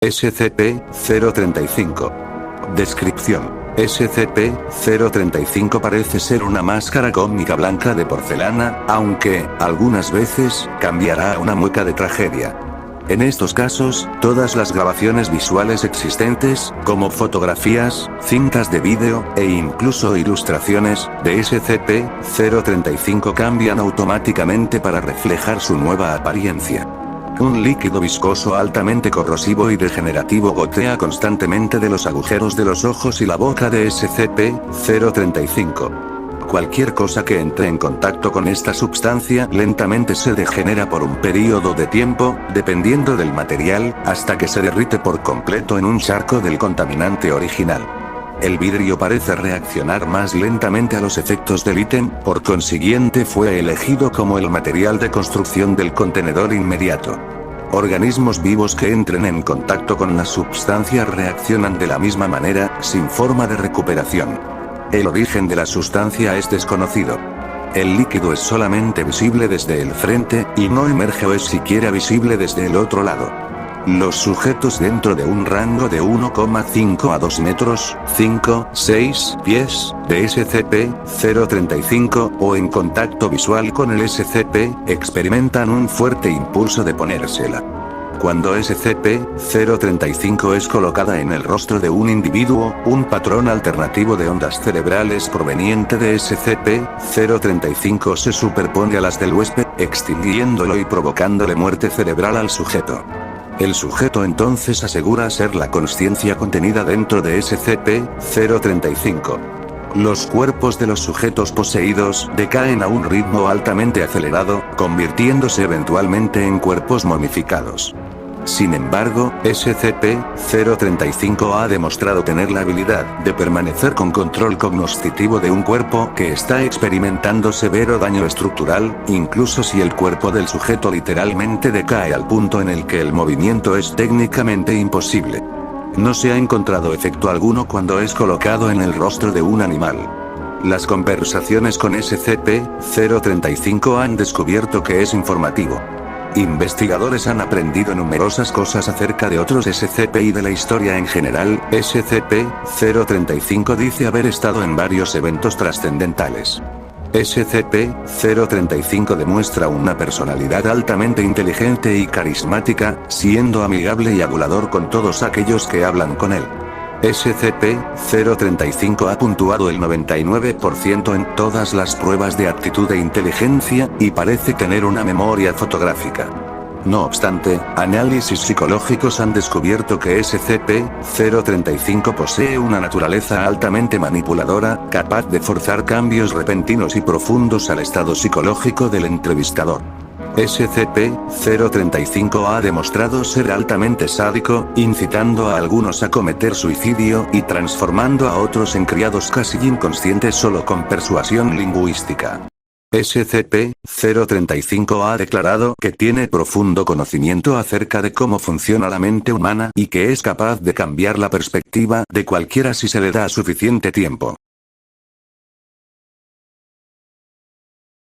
SCP-035. Descripción: SCP-035 parece ser una máscara cómica blanca de porcelana, aunque, algunas veces, cambiará a una mueca de tragedia. En estos casos, todas las grabaciones visuales existentes, como fotografías, cintas de vídeo, e incluso ilustraciones, de SCP-035 cambian automáticamente para reflejar su nueva apariencia. Un líquido viscoso altamente corrosivo y degenerativo gotea constantemente de los agujeros de los ojos y la boca de SCP-035. Cualquier cosa que entre en contacto con esta sustancia lentamente se degenera por un periodo de tiempo, dependiendo del material, hasta que se derrite por completo en un charco del contaminante original. El vidrio parece reaccionar más lentamente a los efectos del ítem, por consiguiente fue elegido como el material de construcción del contenedor inmediato. Organismos vivos que entren en contacto con la sustancia reaccionan de la misma manera, sin forma de recuperación. El origen de la sustancia es desconocido. El líquido es solamente visible desde el frente, y no emerge o es siquiera visible desde el otro lado. Los sujetos dentro de un rango de 1,5 a 2 metros, 5-6 pies, de SCP-035, o en contacto visual con el SCP, experimentan un fuerte impulso de ponérsela. Cuando SCP-035 es colocada en el rostro de un individuo, un patrón alternativo de ondas cerebrales proveniente de SCP-035 se superpone a las del huésped, extinguiéndolo y provocándole muerte cerebral al sujeto. El sujeto entonces asegura ser la consciencia contenida dentro de SCP-035. Los cuerpos de los sujetos poseídos decaen a un ritmo altamente acelerado, convirtiéndose eventualmente en cuerpos momificados. Sin embargo, SCP-035 ha demostrado tener la habilidad de permanecer con control cognoscitivo de un cuerpo que está experimentando severo daño estructural, incluso si el cuerpo del sujeto literalmente decae al punto en el que el movimiento es técnicamente imposible. No se ha encontrado efecto alguno cuando es colocado en el rostro de un animal. Las conversaciones con SCP-035 han descubierto que es informativo. Investigadores han aprendido numerosas cosas acerca de otros SCP y de la historia en general. SCP-035 dice haber estado en varios eventos trascendentales. SCP-035 demuestra una personalidad altamente inteligente y carismática, siendo amigable y adulador con todos aquellos que hablan con él. SCP-035 ha puntuado el 99% en todas las pruebas de aptitud e inteligencia, y parece tener una memoria fotográfica. No obstante, análisis psicológicos han descubierto que SCP-035 posee una naturaleza altamente manipuladora, capaz de forzar cambios repentinos y profundos al estado psicológico del entrevistador. SCP-035 ha demostrado ser altamente sádico, incitando a algunos a cometer suicidio y transformando a otros en criados casi inconscientes solo con persuasión lingüística. SCP-035 ha declarado que tiene profundo conocimiento acerca de cómo funciona la mente humana y que es capaz de cambiar la perspectiva de cualquiera si se le da suficiente tiempo.